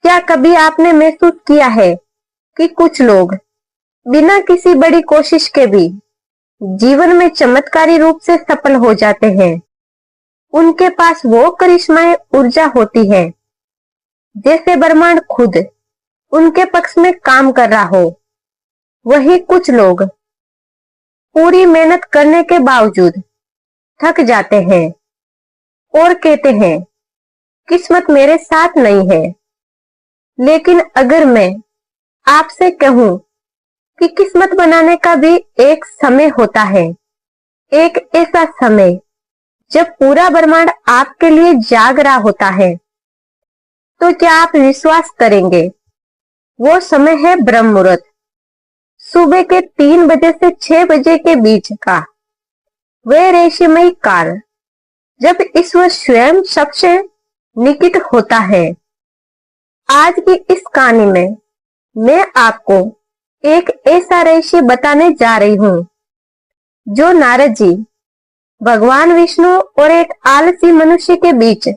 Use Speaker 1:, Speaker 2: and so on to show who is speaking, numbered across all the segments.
Speaker 1: क्या कभी आपने महसूस किया है कि कुछ लोग बिना किसी बड़ी कोशिश के भी जीवन में चमत्कारी रूप से सफल हो जाते हैं। उनके पास वो करिश्माई ऊर्जा होती है जैसे ब्रह्मांड खुद उनके पक्ष में काम कर रहा हो। वही कुछ लोग पूरी मेहनत करने के बावजूद थक जाते हैं और कहते हैं किस्मत मेरे साथ नहीं है। लेकिन अगर मैं आपसे कहूं कि किस्मत बनाने का भी एक समय होता है, एक ऐसा समय जब पूरा ब्रह्मांड आपके लिए जाग रहा होता है, तो क्या आप विश्वास करेंगे? वो समय है ब्रह्म मुहूर्त, सुबह के 3 बजे से 6 बजे के बीच का वह रहस्यमयी काल जब ईश्वर स्वयं सबसे निकट होता है। आज की इस कहानी में मैं आपको एक ऐसा रहस्य बताने जा रही हूं जो नारद जी, भगवान विष्णु और एक आलसी मनुष्य के बीच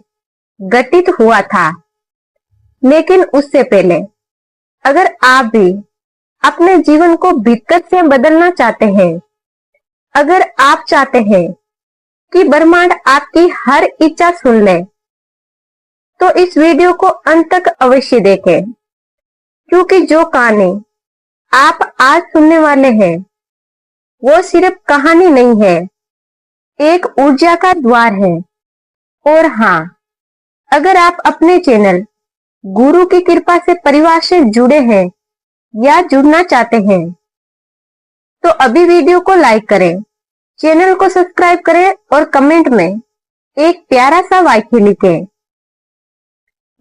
Speaker 1: घटित हुआ था। लेकिन उससे पहले अगर आप भी अपने जीवन को भीतर से बदलना चाहते हैं, अगर आप चाहते हैं कि ब्रह्मांड आपकी हर इच्छा सुन ले, तो इस वीडियो को अंत तक अवश्य देखें, क्योंकि जो कहानी आप आज सुनने वाले हैं वो सिर्फ कहानी नहीं है, एक ऊर्जा का द्वार है। और हाँ, अगर आप अपने चैनल गुरु की कृपा से परिवार से जुड़े हैं या जुड़ना चाहते हैं, तो अभी वीडियो को लाइक करें, चैनल को सब्सक्राइब करें और कमेंट में एक प्यारा सा वाक्य लिखें,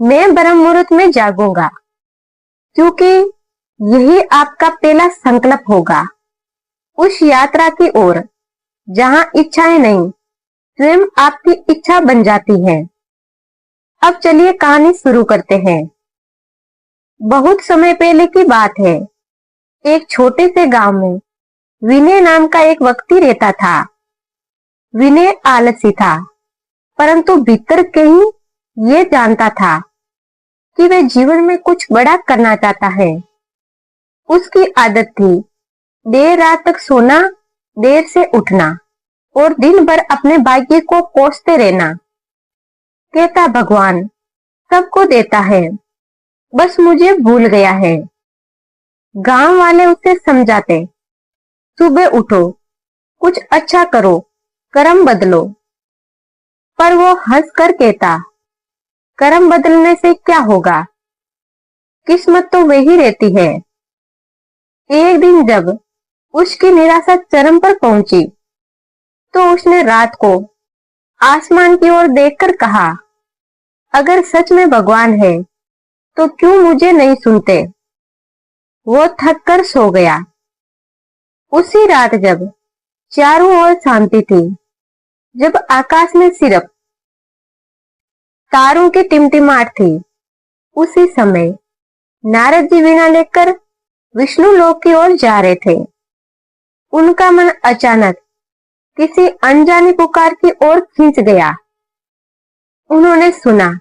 Speaker 1: मैं ब्रह्म मुहूर्त में जागूंगा। क्योंकि यही आपका पहला संकल्प होगा उस यात्रा की ओर जहां इच्छाएं नहीं, स्वयं आपकी इच्छा बन जाती है। अब चलिए कहानी शुरू करते हैं। बहुत समय पहले की बात है। एक छोटे से गांव में विनय नाम का एक व्यक्ति रहता था। विनय आलसी था, परंतु भीतर कहीं ये जानता था कि वह जीवन में कुछ बड़ा करना चाहता है। उसकी आदत थी देर रात तक सोना, देर से उठना और दिन भर अपने भाग्य को कोसते रहना। कहता भगवान सबको देता है, बस मुझे भूल गया है। गांव वाले उसे समझाते, सुबह उठो, कुछ अच्छा करो, कर्म बदलो। पर वो हंसकर कहता, कर्म बदलने से क्या होगा, किस्मत तो वही रहती है। एक दिन जब उसकी निराशा चरम पर पहुंची, तो उसने रात को आसमान की ओर देखकर कहा, अगर सच में भगवान है तो क्यों मुझे नहीं सुनते। वो थक कर सो गया। उसी रात जब चारों ओर शांति थी, जब आकाश में सिर्फ तारों की टिमटिमाहट थी, उसी समय नारद जी वीणा लेकर विष्णु लोक की ओर जा रहे थे। उनका मन अचानक किसी अनजानी पुकार की ओर खींच गया। उन्होंने सुना,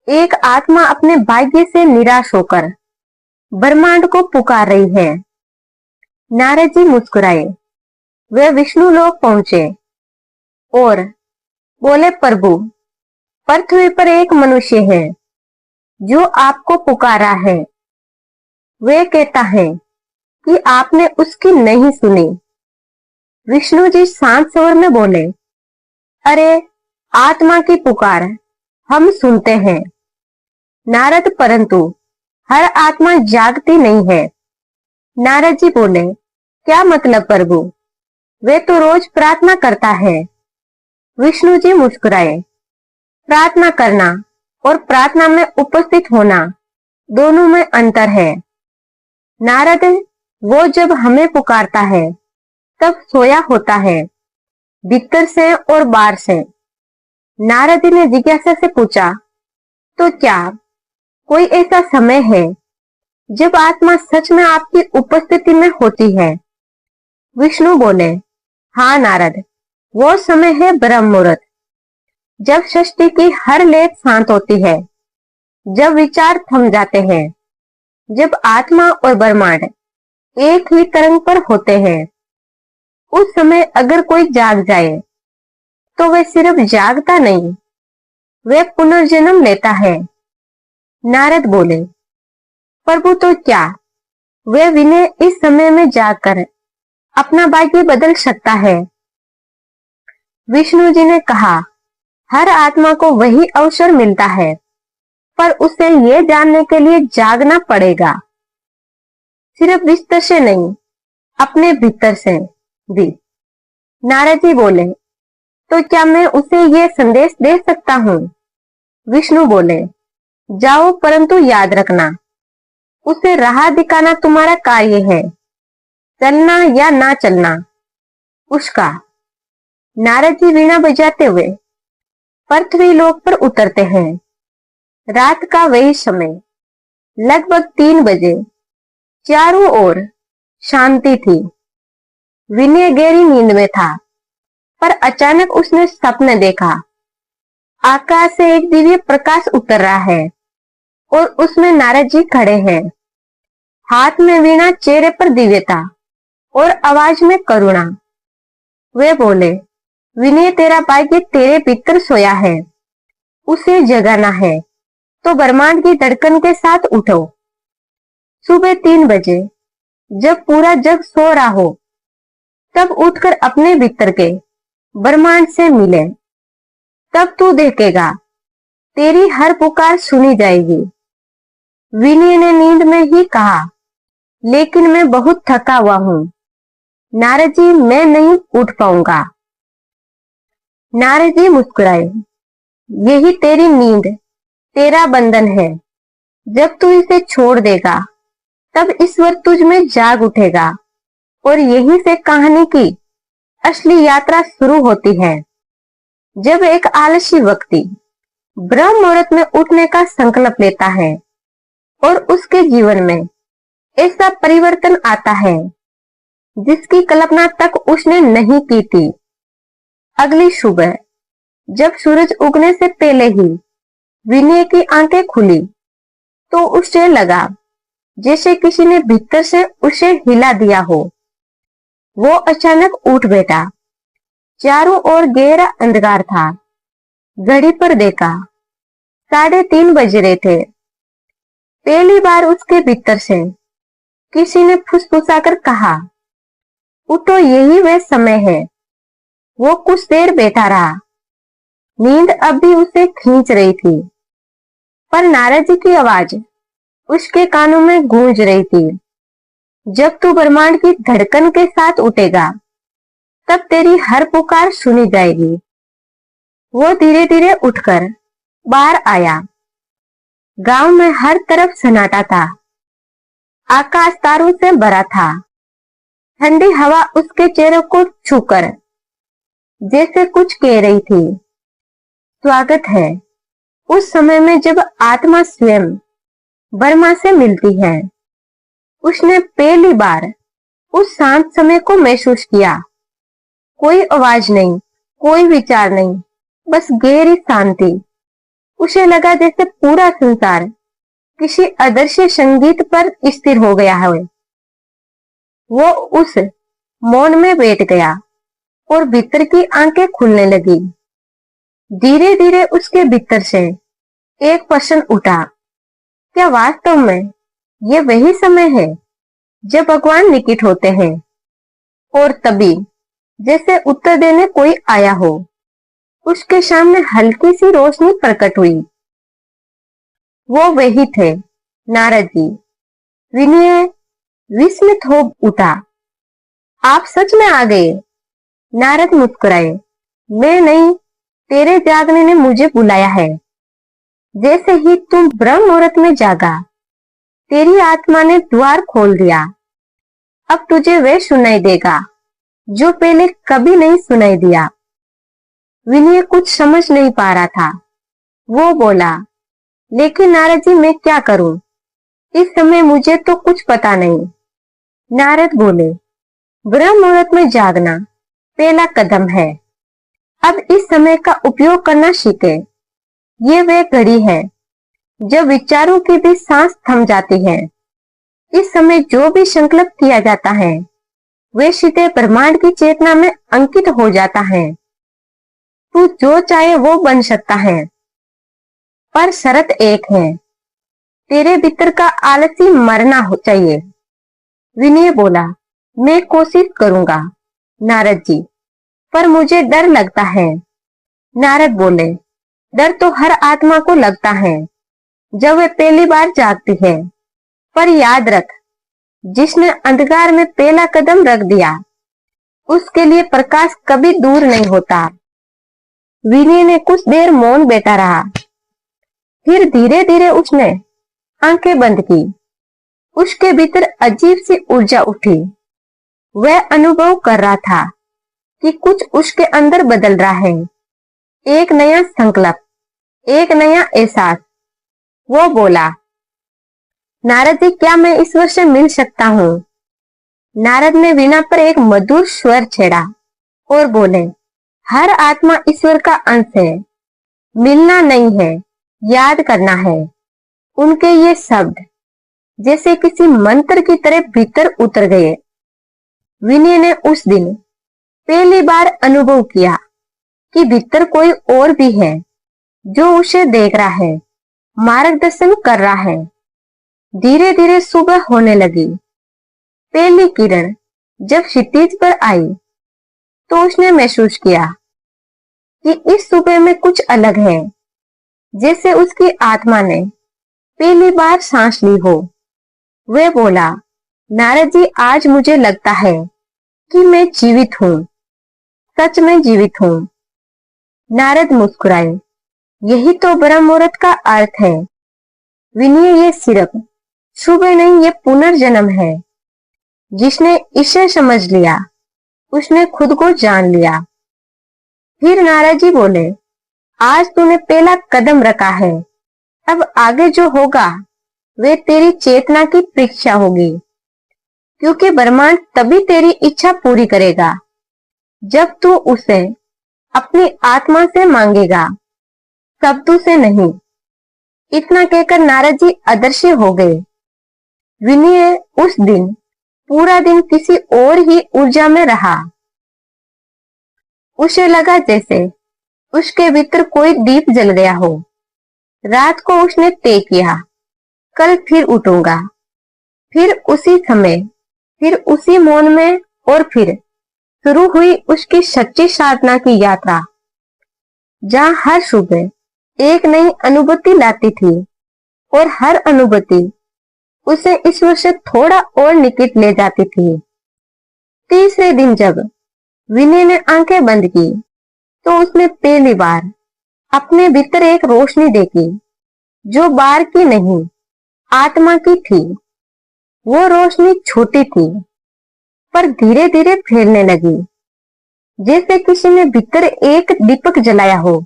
Speaker 1: एक आत्मा अपने भाग्य से निराश होकर ब्रह्मांड को पुकार रही है। नारद जी मुस्कुराए। वे विष्णु लोक पहुंचे और बोले, प्रभु, पृथ्वी पर एक मनुष्य है जो आपको पुकारा है। वे कहता है कि आपने उसकी नहीं सुनी। विष्णु जी शांत स्वर में बोले, अरे आत्मा की पुकार हम सुनते हैं नारद, परंतु हर आत्मा जागती नहीं है। नारद जी बोले, क्या मतलब प्रभु, वे तो रोज प्रार्थना करता है। विष्णु जी मुस्कुराए। प्रार्थना करना और प्रार्थना में उपस्थित होना, दोनों में अंतर है। नारद, वो जब हमें पुकारता है तब सोया होता है, भीतर से और बाहर से। नारद ने जिज्ञासा से पूछा, तो क्या कोई ऐसा समय है जब आत्मा सच में आपकी उपस्थिति में होती है? विष्णु बोले, हाँ नारद, वो समय है ब्रह्म मुहूर्त, जब सृष्टि की हर लेप शांत होती है जब विचार थम जाते हैं, जब आत्मा और ब्रह्मांड एक ही तरंग पर होते हैं, उस समय अगर कोई जाग जाए तो वह सिर्फ जागता नहीं, वह पुनर्जन्म लेता है। नारद बोले, प्रभु तो क्या वह विनय इस समय में जाकर अपना भाग्य बदल सकता है? विष्णु जी ने कहा, हर आत्मा को वही अवसर मिलता है, पर उसे यह जानने के लिए जागना पड़ेगा, सिर्फ बिस्तर से नहीं, अपने भीतर से भी। नारद जी बोले, तो क्या मैं उसे यह संदेश दे सकता हूँ? विष्णु बोले, जाओ, परंतु याद रखना, उसे राह दिखाना तुम्हारा कार्य है, चलना या ना चलना उसका। नारद जी वीणा बजाते हुए पृथ्वी लोक पर उतरते हैं। रात का वही समय, लगभग 3 बजे। चारों ओर शांति थी। विनय गहरी नींद में था, पर अचानक उसने सपने देखा। आकाश से एक दिव्य प्रकाश उतर रहा है और उसमें नारद जी खड़े हैं, हाथ में वीणा, चेहरे पर दिव्यता और आवाज में करुणा। वे बोले, विनय, तेरा भाग्य तेरे भीतर सोया है, उसे जगाना है तो ब्रह्मांड की धड़कन के साथ उठो। सुबह 3 बजे जब पूरा जग सो रहा हो, तब उठकर अपने भीतर के ब्रह्मांड से मिले। तब तू देखेगा तेरी हर पुकार सुनी जाएगी। विनय ने नींद में ही कहा, लेकिन मैं बहुत थका हुआ हूं नारद जी, मैं नहीं उठ पाऊंगा। नारद जी मुस्कुराए, यही तेरी नींद, तेरा बंधन है। जब तू इसे छोड़ देगा, तब ईश्वर तुझ में जाग उठेगा और यहीं से कहानी की असली यात्रा शुरू होती है। जब एक आलसी व्यक्ति ब्रह्म मुहूर्त में उठने का संकल्प लेता है और उसके जीवन में ऐसा परिवर्तन आता है जिसकी कल्पना तक उसने नहीं की थी। अगली सुबह जब सूरज उगने से पहले ही विनय की आंखें खुली, तो उसे लगा जैसे किसी ने भीतर से उसे हिला दिया हो। वो अचानक उठ बैठा। चारों ओर गहरा अंधकार था। घड़ी पर देखा, 3:30 बज रहे थे। पहली बार उसके भीतर से किसी ने फुसफुसाकर कहा, उठो, यही वह समय है। वो कुछ देर बैठा रहा। नींद अब भी उसे खींच रही थी, पर नारद जी की आवाज उसके कानों में गूंज रही थी, जब तू ब्रह्मांड की धड़कन के साथ उठेगा, तब तेरी हर पुकार सुनी जाएगी। वो धीरे धीरे उठकर बाहर आया। गांव में हर तरफ सन्नाटा था। आकाश तारों से भरा था। ठंडी हवा उसके चेहरे को छूकर जैसे कुछ कह रही थी, स्वागत है। उस समय में जब आत्मा स्वयं ब्रह्मा से मिलती है, उसने पहली बार उस शांत समय को महसूस किया। कोई आवाज नहीं, कोई विचार नहीं, बस गहरी शांति। उसे लगा जैसे पूरा संसार किसी अदृश्य संगीत पर स्थिर हो गया है। वो उस मौन में बैठ गया और भीतर की आंखें खुलने लगी। धीरे धीरे उसके भीतर से एक प्रश्न उठा, क्या वास्तव में ये वही समय है जब भगवान निकट होते हैं? और तभी जैसे उत्तर देने कोई आया हो, उसके सामने हल्की सी रोशनी प्रकट हुई। वो वही थे, नारद जी। विनय विस्मित हो उठा, आप सच में आ गए? नारद मुस्कुराए, मैं नहीं, तेरे जागने ने मुझे बुलाया है। जैसे ही तुम ब्रह्म मुहूर्त में जागा, तेरी आत्मा ने द्वार खोल दिया। अब तुझे वह सुनाई देगा जो पहले कभी नहीं सुनाई दिया। विनय कुछ समझ नहीं पा रहा था। वो बोला, लेकिन नारद जी, मैं क्या करूं? इस समय मुझे तो कुछ पता नहीं। नारद बोले, ब्रह्म मुहूर्त में जागना पहला कदम है। अब इस समय का उपयोग करना सीखे। ये वह घड़ी है जब विचारों की भी सांस थम जाती है, इस समय जो भी संकल्प किया जाता है वे सीधे ब्रह्मांड की चेतना में अंकित हो जाता है। तू जो चाहे वो बन सकता है, पर शर्त एक है, तेरे भीतर का आलसी मरना हो चाहिए। विनय बोला, मैं कोशिश करूंगा नारद जी, पर मुझे डर लगता है। नारद बोले, डर तो हर आत्मा को लगता है जब वे पहली बार जागती है, पर याद रख, जिसने अंधकार में पहला कदम रख दिया उसके लिए प्रकाश कभी दूर नहीं होता। विनय ने कुछ देर मौन बैठा रहा, फिर धीरे धीरे उसने आंखें बंद की। उसके भीतर अजीब सी ऊर्जा उठी। वह अनुभव कर रहा था कि कुछ उसके अंदर बदल रहा है, एक नया संकल्प, एक नया एहसास। वो बोला, नारद जी, क्या मैं ईश्वर से मिल सकता हूँ? नारद ने वीणा पर एक मधुर स्वर छेड़ा और बोले, हर आत्मा ईश्वर का अंश है, मिलना नहीं है, याद करना है। उनके ये शब्द जैसे किसी मंत्र की तरह भीतर उतर गए। विनय ने उस दिन पहली बार अनुभव किया कि भीतर कोई और भी है जो उसे देख रहा है, मार्गदर्शन कर रहा है। धीरे धीरे सुबह होने लगी। पहली किरण जब क्षितिज पर आई तो उसने महसूस किया कि इस सुबह में कुछ अलग है, जैसे उसकी आत्मा ने पहली बार सांस ली हो। वह बोला, नारद जी, आज मुझे लगता है कि मैं जीवित हूँ, सच में जीवित हूँ। नारद मुस्कुराए, यही तो ब्रह्म मुहूर्त का अर्थ है। विनय, ये सिर्फ सुबह नहीं, ये पुनर्जन्म है। जिसने इसे समझ लिया उसने खुद को जान लिया। फिर नारद जी बोले, आज तूने पहला कदम रखा है, अब आगे जो होगा वे तेरी चेतना की परीक्षा होगी, क्योंकि ब्रह्मांड तभी तेरी इच्छा पूरी करेगा जब तू उसे अपनी आत्मा से मांगेगा, शब्दों से नहीं। इतना कहकर नारद जी अदृश्य हो गए। विनय उस दिन पूरा दिन किसी और ही ऊर्जा में रहा। उसे लगा जैसे उसके भीतर कोई दीप जल गया हो। रात को उसने तय किया, कल फिर उठूंगा, फिर उसी समय, फिर उसी मौन में। और फिर शुरू हुई उसकी सच्ची साधना की यात्रा, जहां हर सुबह एक नई अनुभूति लाती थी और हर अनुभूति उसे ईश्वर से थोड़ा और निकट ले जाती थी। तीसरे दिन जब विनय ने आंखें बंद की तो उसने पहली बार अपने भीतर एक रोशनी देखी जो बाहर की नहीं, आत्मा की थी। वो रोशनी छोटी थी पर धीरे धीरे फैलने लगी, जैसे किसी ने भीतर एक दीपक जलाया हो।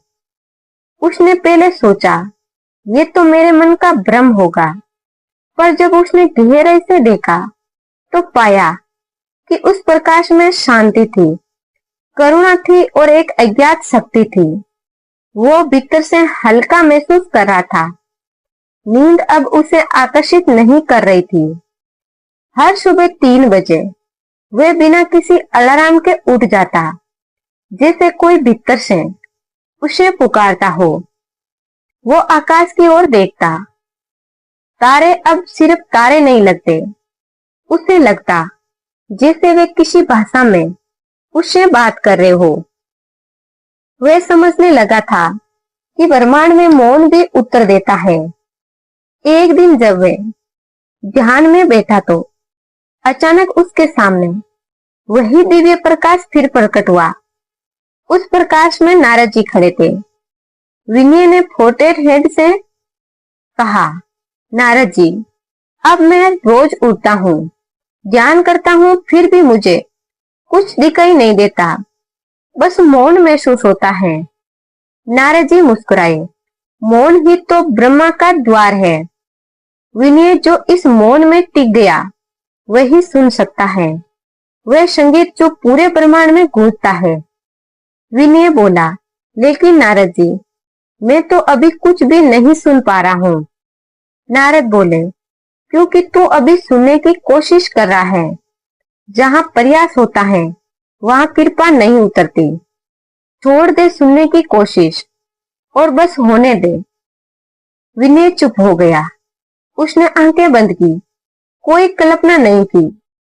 Speaker 1: उसने पहले सोचा ये तो मेरे मन का भ्रम होगा, पर जब उसने गहराई से देखा तो पाया कि उस प्रकाश में शांति थी, करुणा थी और एक अज्ञात शक्ति थी। वो भीतर से हल्का महसूस कर रहा था। नींद अब उसे आकर्षित नहीं कर रही थी। हर सुबह 3 बजे वह बिना किसी अलार्म के उठ जाता, जैसे कोई भीतर से उसे पुकारता हो। वो आकाश की ओर देखता। तारे अब सिर्फ तारे नहीं लगते, उसे लगता जैसे वे किसी भाषा में उससे बात कर रहे हो। वह समझने लगा था कि ब्रह्मांड में मौन भी उत्तर देता है। एक दिन जब वह ध्यान में बैठा तो अचानक उसके सामने वही दिव्य प्रकाश फिर प्रकट हुआ। उस प्रकाश में नारद जी खड़े थे। विनय ने फोटेड हेड से कहा, नारद जी, अब मैं रोज उठता हूँ, ध्यान करता हूँ, फिर भी मुझे कुछ दिखाई नहीं देता, बस मौन महसूस होता है। नारद जी मुस्कुराए, मौन ही तो ब्रह्मा का द्वार है। विनय, जो इस मौन में टिक गया वही सुन सकता है, वह संगीत जो पूरे ब्रह्मांड में गूंजता है। विनय बोला, लेकिन नारद जी, मैं तो अभी कुछ भी नहीं सुन पा रहा हूँ। नारद बोले, क्योंकि तू अभी सुनने की कोशिश कर रहा है। जहां प्रयास होता है वहां कृपा नहीं उतरती। छोड़ दे सुनने की कोशिश और बस होने दे। विनय चुप हो गया। उसने आंखें बंद की। कोई कल्पना नहीं की,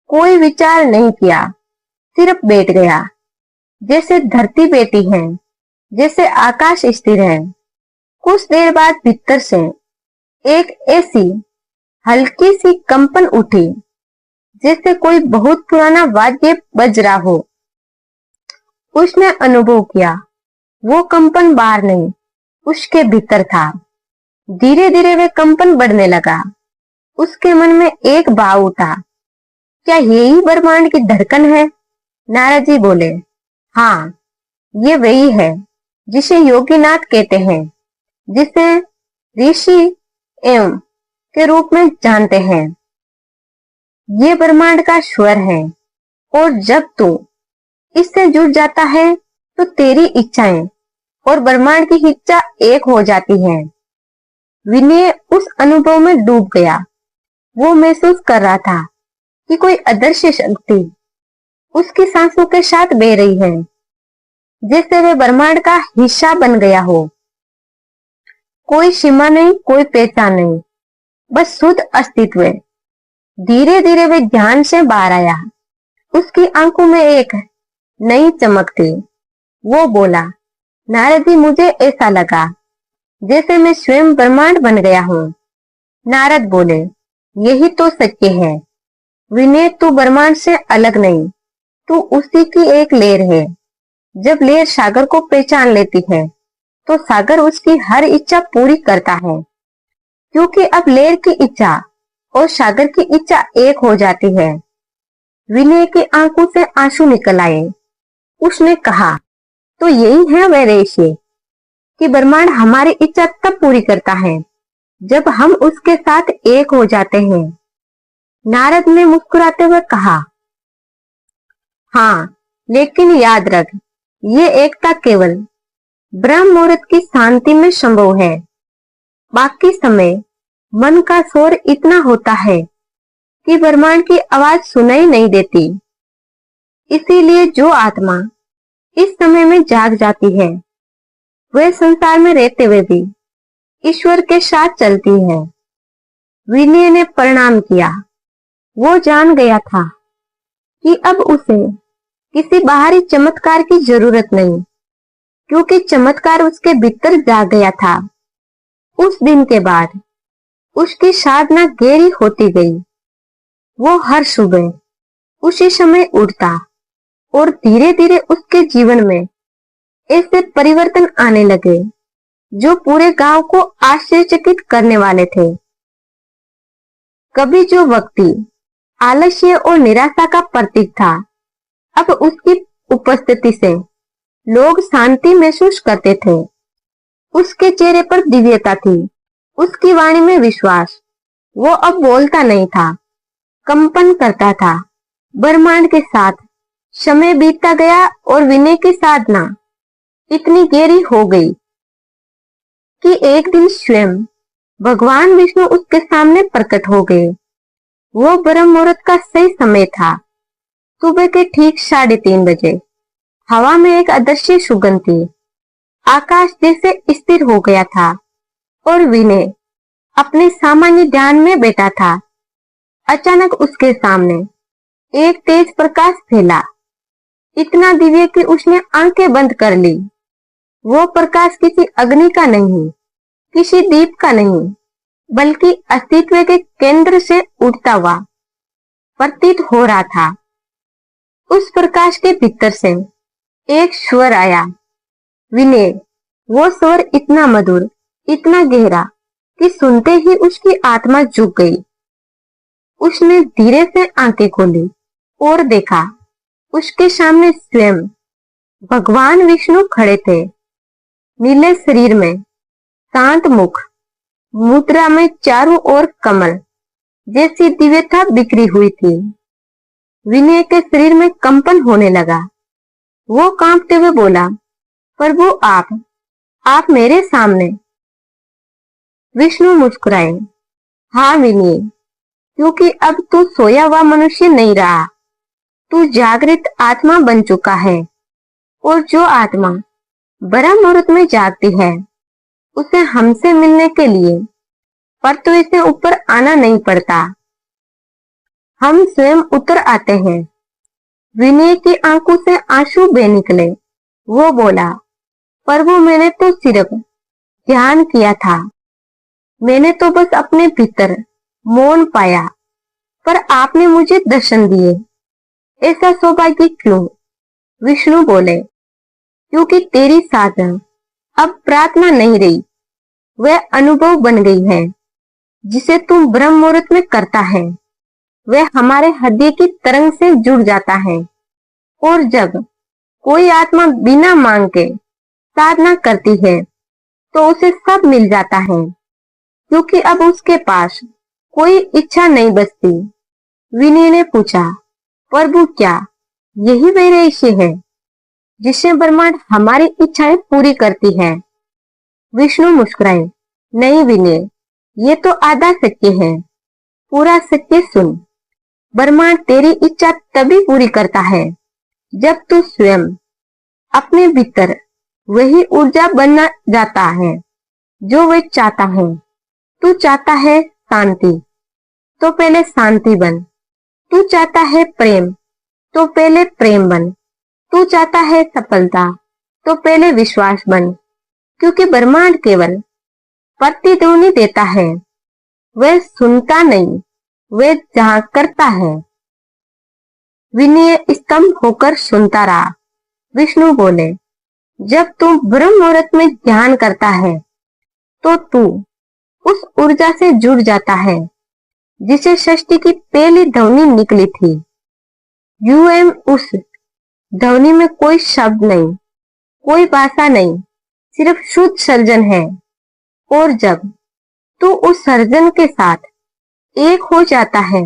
Speaker 1: कोई विचार नहीं किया, सिर्फ बैठ गया। जैसे धरती बैठी है, जैसे आकाश स्थिर है। कुछ देर बाद भीतर से एक ऐसी हल्की सी कंपन उठी, जैसे कोई बहुत पुराना वाद्य बज रहा हो। उसने अनुभव किया, वो कंपन बाहर नहीं, उसके भीतर था। धीरे धीरे वे कंपन बढ़ने लगा। उसके मन में एक भाव उठा, क्या यही ब्रह्मांड की धड़कन है? नारद जी बोले, हाँ, ये वही है जिसे योगीनाथ कहते हैं, जिसे ऋषि एवं के रूप में जानते हैं। ये ब्रह्मांड का स्वर है, और जब तू इससे जुड़ जाता है तो तेरी इच्छाएं और ब्रह्मांड की इच्छा एक हो जाती है। विनय उस अनुभव में डूब गया। वो महसूस कर रहा था कि कोई अदृश्य शक्ति उसकी सांसों के साथ बह रही है, जैसे वे ब्रह्मांड का हिस्सा बन गया हो। कोई सीमा नहीं, कोई पहचान नहीं, बस शुद्ध अस्तित्व। धीरे धीरे वे ध्यान से बाहर आया। उसकी आंखों में एक नई चमक थी। वो बोला, नारद जी, मुझे ऐसा लगा जैसे मैं स्वयं ब्रह्मांड बन गया हूँ। नारद बोले, यही तो सत्य है विनय, तू ब्रह्मांड से अलग नहीं, तू उसी की एक लहर है। जब लहर सागर को पहचान लेती है तो सागर उसकी हर इच्छा पूरी करता है, क्योंकि अब लहर की इच्छा और सागर की इच्छा एक हो जाती है। विनय की आंखों से आंसू निकल आए। उसने कहा, तो यही है वह रहस्य कि ब्रह्मांड हमारी इच्छा तब पूरी करता है जब हम उसके साथ एक हो जाते हैं। नारद ने मुस्कुराते हुए कहा, हाँ, लेकिन याद रख, ये एकता केवल ब्रह्म मुहूर्त की शांति में संभव है। बाकी समय मन का शोर इतना होता है कि ब्रह्मांड की आवाज सुनाई नहीं देती। इसीलिए जो आत्मा इस समय में जाग जाती है, वह संसार में रहते हुए भी ईश्वर के साथ चलती है। विनय ने प्रणाम किया। वो जान गया था कि अब उसे किसी बाहरी चमत्कार की जरूरत नहीं, क्योंकि चमत्कार उसके भीतर जाग गया था। उस दिन के बाद उसकी साधना गहरी होती गई। वो हर सुबह उसी समय उठता और धीरे धीरे उसके जीवन में ऐसे परिवर्तन आने लगे जो पूरे गांव को आश्चर्यचकित करने वाले थे। कभी जो व्यक्ति आलस्य और निराशा का प्रतीक था, अब उसकी उपस्थिति से लोग शांति महसूस करते थे। उसके चेहरे पर दिव्यता थी, उसकी वाणी में विश्वास। वो अब बोलता नहीं था, कंपन करता था। ब्रह्मांड के साथ समय बीतता गया और विनय की साधना इतनी गहरी हो गई कि एक दिन स्वयं भगवान विष्णु उसके सामने प्रकट हो गए। वो ब्रह्म मुहूर्त का सही समय था, सुबह के ठीक 3:30 बजे। हवा में एक अदृश्य सुगंध थी। आकाश जैसे स्थिर हो गया था और विनय अपने सामान्य ध्यान में बैठा था। अचानक उसके सामने एक तेज प्रकाश फैला, इतना दिव्य कि उसने आंखें बंद कर ली। वो प्रकाश किसी अग्नि का नहीं, किसी दीप का नहीं, बल्कि अस्तित्व के केंद्र से उठता हुआ प्रतीत हो रहा था। उस प्रकाश के भीतर से एक स्वर आया, विनय। वो स्वर इतना मधुर, इतना गहरा कि सुनते ही उसकी आत्मा झुक गई। उसने धीरे से आंखें खोली और देखा, उसके सामने स्वयं भगवान विष्णु खड़े थे। नीले शरीर में, शांत मुख, मुद्रा में चारों ओर कमल जैसी दिव्यता बिखरी हुई थी। विनय के शरीर में कंपन होने लगा। वो कांपते हुए बोला, प्रभु, आप मेरे सामने। विष्णु मुस्कुराए। हाँ विनय, क्योंकि अब तू सोया हुआ मनुष्य नहीं रहा, तू जागृत आत्मा बन चुका है। और जो आत्मा ब्रह्म मुहूर्त में जागती है, उसे हमसे मिलने के लिए पर तो इसे ऊपर आना नहीं पड़ता, हम स्वयं उतर आते हैं। विनय की आंखों से आंसू बह निकले। वो बोला, प्रभु मैंने तो सिर्फ ध्यान किया था, मैंने तो बस अपने भीतर मौन पाया, पर आपने मुझे दर्शन दिए। ऐसा सौभाग्य क्यों? विष्णु बोले, क्योंकि तेरी साधना अब प्रार्थना नहीं रही, वह अनुभव बन गई है। जिसे तू ब्रह्म मुहूर्त में करता है, वह हमारे हृदय की तरंग से जुड़ जाता है। और जब कोई आत्मा बिना मांग के साधना करती है, तो उसे सब मिल जाता है, क्योंकि अब उसके पास कोई इच्छा नहीं बचती। विनय ने पूछा, प्रभु क्या यही वह रहस्य है जिससे ब्रह्मांड हमारी इच्छाएं पूरी करती है? विष्णु मुस्कुराए, नहीं विनय, ये तो आधा सत्य है, पूरा सत्य सुन। ब्रह्मांड तेरी इच्छा तभी पूरी करता है जब तू स्वयं अपने भीतर वही ऊर्जा बनना जाता है जो वह चाहता है। तू चाहता है शांति, तो पहले शांति बन। तू चाहता है प्रेम, तो पहले प्रेम बन। तू चाहता है सफलता, तो पहले विश्वास बन। क्योंकि ब्रह्मांड केवल प्रतिध्वनि देता है, वह सुनता नहीं, वह जहां करता है। विनय स्तंभ होकर सुनता रहा। विष्णु बोले, जब तू ब्रह्म मुहूर्त में ध्यान करता है, तो तू उस ऊर्जा से जुड़ जाता है जिसे सृष्टि की पहली ध्वनि निकली थी। यूएम उस ध्वनि में कोई शब्द नहीं, कोई भाषा नहीं, सिर्फ शुद्ध सर्जन है। और जब तू उस सर्जन के साथ एक हो जाता है,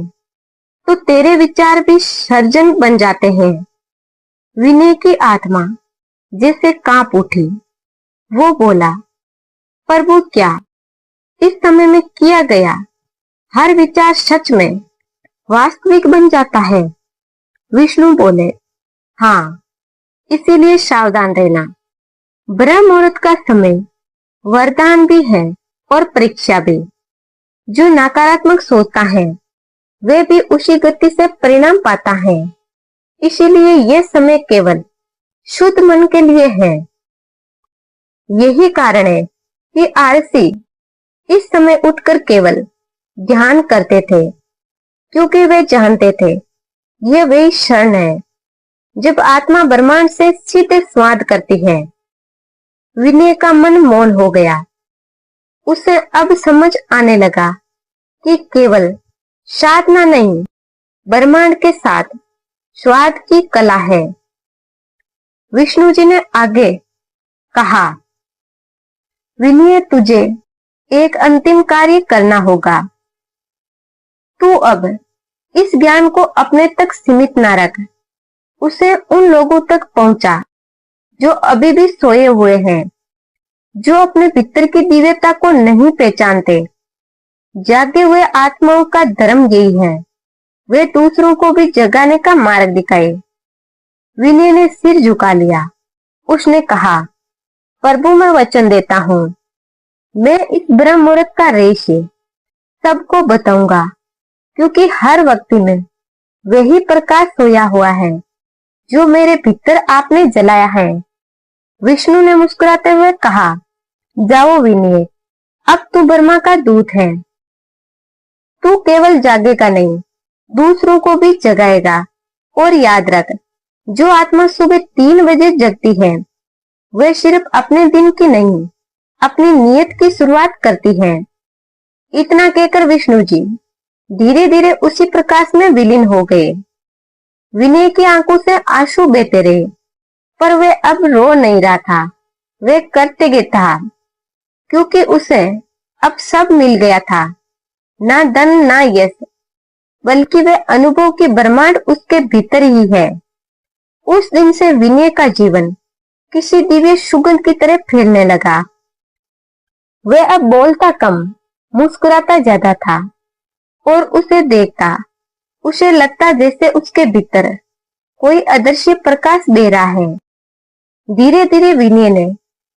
Speaker 1: तो तेरे विचार भी सर्जन बन जाते हैं। विनय की आत्मा जैसे कांप उठी। वो बोला, प्रभु क्या इस समय में किया गया हर विचार सच में वास्तविक बन जाता है? विष्णु बोले, हाँ, इसीलिए सावधान रहना। ब्रह्म मुहूर्त का समय वरदान भी है और परीक्षा भी। जो नकारात्मक सोचता है, वे भी उसी गति से परिणाम पाता है। इसीलिए यह समय केवल शुद्ध मन के लिए है। यही कारण है कि आरसी इस समय उठकर केवल ध्यान करते थे, क्योंकि वे जानते थे यह वही क्षण है जब आत्मा ब्रह्मांड से सीधे संवाद करती है। विनय का मन मौन हो गया। उसे अब समझ आने लगा कि केवल साधना नहीं, ब्रह्मांड के साथ स्वाद की कला है। विष्णु जी ने आगे कहा, विनय, तुझे एक अंतिम कार्य करना होगा। तू अब इस ज्ञान को अपने तक सीमित ना रख, उसे उन लोगों तक पहुंचा जो अभी भी सोए हुए हैं, जो अपने भीतर की दिव्यता को नहीं पहचानते। जागे हुए आत्माओं का धर्म यही है, वे दूसरों को भी जगाने का मार्ग दिखाए। विनय ने सिर झुका लिया। उसने कहा, प्रभु मैं वचन देता हूँ, मैं इस ब्रह्म मुहूर्त का रहस्य सबको बताऊंगा, क्योंकि हर वक्त में वही प्रकाश सोया हुआ है जो मेरे भीतर आपने जलाया है। विष्णु ने मुस्कुराते हुए कहा, जाओ विनय, अब तू ब्रह्मा का दूत है। तू केवल जागेगा नहीं, दूसरों को भी जगाएगा। और याद रख, जो आत्मा सुबह 3 बजे जगती है, वह सिर्फ अपने दिन की नहीं, अपनी नियत की शुरुआत करती है। इतना कहकर विष्णु जी धीरे धीरे उसी प्रकाश में विलीन हो गए। विनय की आंखों से आंसू बहते रहे, पर वह अब रो नहीं रहा था, वह कृतज्ञ था, क्योंकि उसे अब सब मिल गया था, ना धन ना यश, बल्कि वह अनुभव की ब्रह्मांड उसके भीतर ही है। उस दिन से विनय का जीवन किसी दिव्य सुगंध की तरह फैलने लगा। वह अब बोलता कम, मुस्कुराता ज्यादा था। और उसे देखता उसे लगता जैसे उसके भीतर कोई अदृश्य प्रकाश दे रहा है। धीरे धीरे विनय ने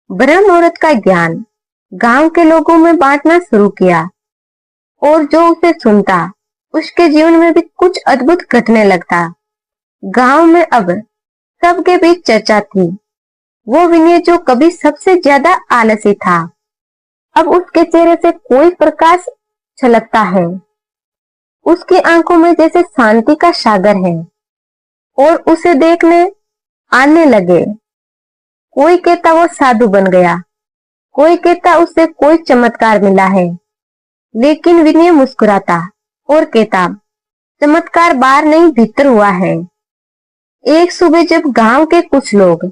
Speaker 1: ब्रह्म मुहूर्त का ज्ञान गांव के लोगों में बांटना शुरू किया और जो उसे सुनता उसके जीवन में भी कुछ अद्भुत घटने लगता। गांव में अब सबके बीच चर्चा थी। वो विनय जो कभी सबसे ज्यादा आलसी था, अब उसके चेहरे से कोई प्रकाश छलकता है। उसकी आंखों में जैसे शांति का सागर है और उसे देखने आने लगे। कोई कहता वो साधु बन गया, कोई कहता उससे कोई चमत्कार मिला है, लेकिन विनय मुस्कुराता और कहता चमत्कार बाहर नहीं भीतर हुआ है। एक सुबह जब गांव के कुछ लोग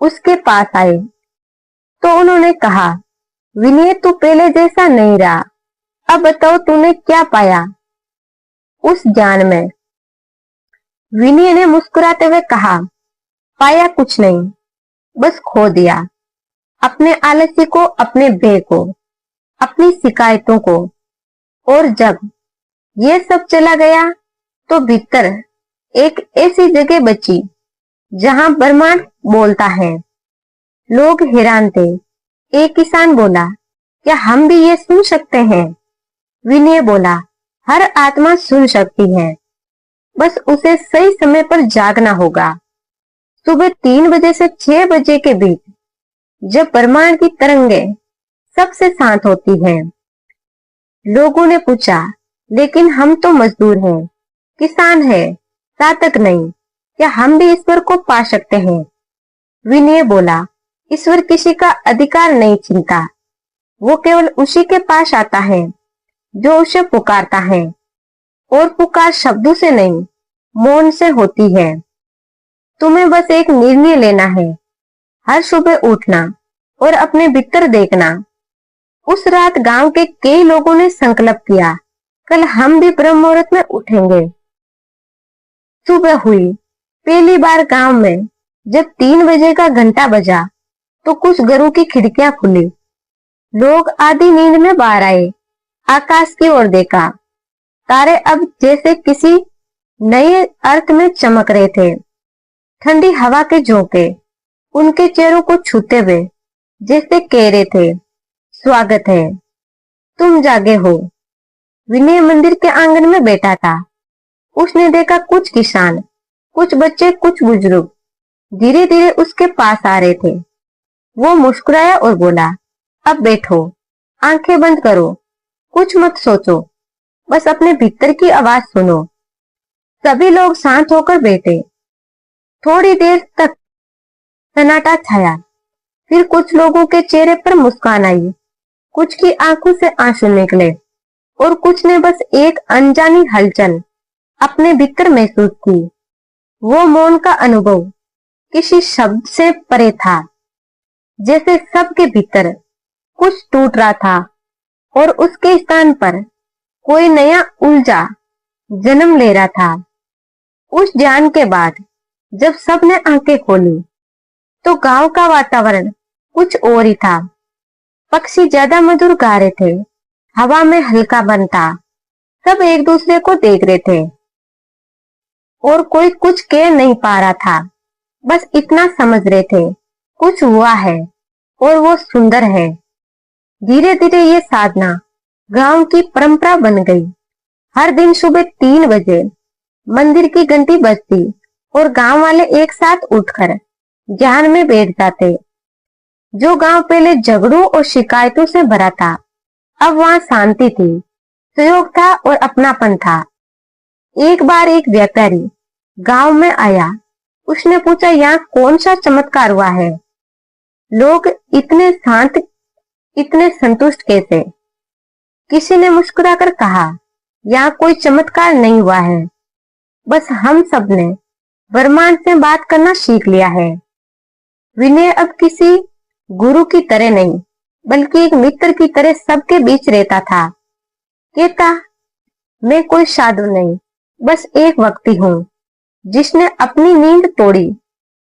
Speaker 1: उसके पास आए तो उन्होंने कहा, विनय तू पहले जैसा नहीं रहा, अब बताओ तूने क्या पाया उस ज्ञान में। विनय ने मुस्कुराते हुए कहा, पाया कुछ नहीं, बस खो दिया अपने आलस्य को, अपने भय को, अपनी शिकायतों को। और जब ये सब चला गया तो भीतर एक ऐसी जगह बची जहां ब्रह्मांड बोलता है। लोग हैरान थे। एक किसान बोला, क्या हम भी ये सुन सकते हैं? विनय बोला, हर आत्मा सुन सकती है, बस उसे सही समय पर जागना होगा। सुबह 3 बजे से 6 बजे के बीच जब ब्रह्मांड की तरंगें सबसे शांत होती हैं। लोगों ने पूछा, लेकिन हम तो मजदूर हैं, किसान हैं, साधक नहीं, क्या हम भी ईश्वर को पा सकते हैं? विनय बोला, ईश्वर किसी का अधिकार नहीं छीनता, वो केवल उसी के पास आता है जो उसे पुकारता है। और पुकार शब्दों से नहीं, मौन से होती है। तुम्हें बस एक निर्णय लेना है, हर सुबह उठना और अपने भीतर देखना। उस रात गांव के कई लोगों ने संकल्प किया, कल हम भी ब्रह्म मुहूर्त में उठेंगे। सुबह हुई। पहली बार गांव में जब 3 बजे का घंटा बजा तो कुछ घरों की खिड़कियां खुली। लोग आधी नींद में बाहर आए, आकाश की ओर देखा। तारे अब जैसे किसी नए अर्थ में चमक रहे थे। ठंडी हवा के झोंके उनके चेहरों को छूते हुए जैसे कह रहे थे, स्वागत है, तुम जागे हो। विनय मंदिर के आंगन में बैठा था। उसने देखा कुछ किसान, कुछ बच्चे, कुछ बुजुर्ग धीरे धीरे उसके पास आ रहे थे। वो मुस्कुराया और बोला, अब बैठो, आंखें बंद करो, कुछ मत सोचो, बस अपने भीतर की आवाज सुनो। सभी लोग शांत होकर बैठे। थोड़ी देर तक सन्नाटा छाया। फिर कुछ लोगों के चेहरे पर मुस्कान आई, कुछ की आंखों से आंसू निकले और कुछ ने बस एक अनजानी हलचल अपने भीतर महसूस की। वो मौन का अनुभव किसी शब्द से परे था, जैसे सबके भीतर कुछ टूट रहा था और उसके स्थान पर कोई नया ऊर्जा जन्म ले रहा था। उस ज्ञान के बाद जब सबने आंखें खोली तो गांव का वातावरण कुछ और ही था। पक्षी ज्यादा मधुर गा रहे थे, हवा में हल्का बन था। सब एक दूसरे को देख रहे थे और कोई कुछ कह नहीं पा रहा था, बस इतना समझ रहे थे, कुछ हुआ है और वो सुंदर है। धीरे धीरे ये साधना गांव की परंपरा बन गई। हर दिन सुबह 3 बजे मंदिर की घंटी बजती और गांव वाले एक साथ उठकर ध्यान में बैठ जाते। जो गांव पहले झगड़ों और शिकायतों से भरा था, अब वहां शांति थी, सहयोग था और अपनापन था। एक बार एक व्यापारी गांव में आया। उसने पूछा, यहाँ कौन सा चमत्कार हुआ है? लोग इतने शांत, इतने संतुष्ट कैसे? किसी ने मुस्कुराकर कहा, यहाँ कोई चमत्कार नहीं हुआ है, बस हम सब ने ब्रह्मांड से बात करना सीख लिया है। विनय अब किसी गुरु की तरह नहीं, बल्कि एक मित्र की तरह सबके बीच रहता था। कहता, मैं कोई साधु नहीं, बस एक व्यक्ति हूँ जिसने अपनी नींद तोड़ी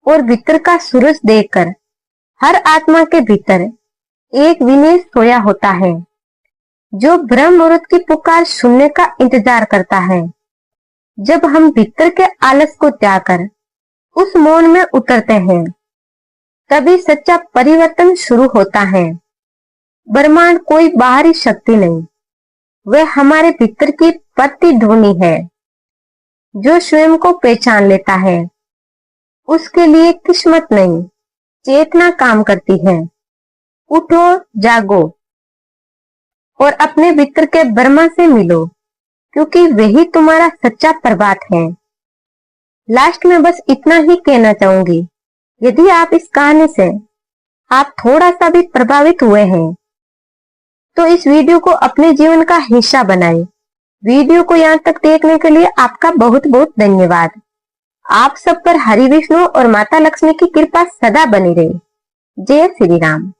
Speaker 1: और भीतर का सूरज देखकर हर आत्मा के भीतर एक विनय सोया होता है। जो ब्रह्म मुहूर्त की पुकार सुनने का इंतजार करता है। जब हम भीतर के आलस को त्याग कर उस मौन में उतरते हैं, तभी सच्चा परिवर्तन शुरू होता है। ब्रह्मांड कोई बाहरी शक्ति नहीं, वह हमारे भीतर की प्रतिध्वनि है। जो स्वयं को पहचान लेता है, उसके लिए किस्मत नहीं, चेतना काम करती है। उठो, जागो और अपने भीतर के ब्रह्मा से मिलो, क्योंकि वही तुम्हारा सच्चा प्रभात है। लास्ट में बस इतना ही कहना चाहूंगी, यदि आप इस कहानी से आप थोड़ा सा भी प्रभावित हुए हैं, तो इस वीडियो को अपने जीवन का हिस्सा बनाएं। वीडियो को यहाँ तक देखने के लिए आपका बहुत बहुत धन्यवाद। आप सब पर हरि विष्णु और माता लक्ष्मी की कृपा सदा बनी रहे। जय श्री राम।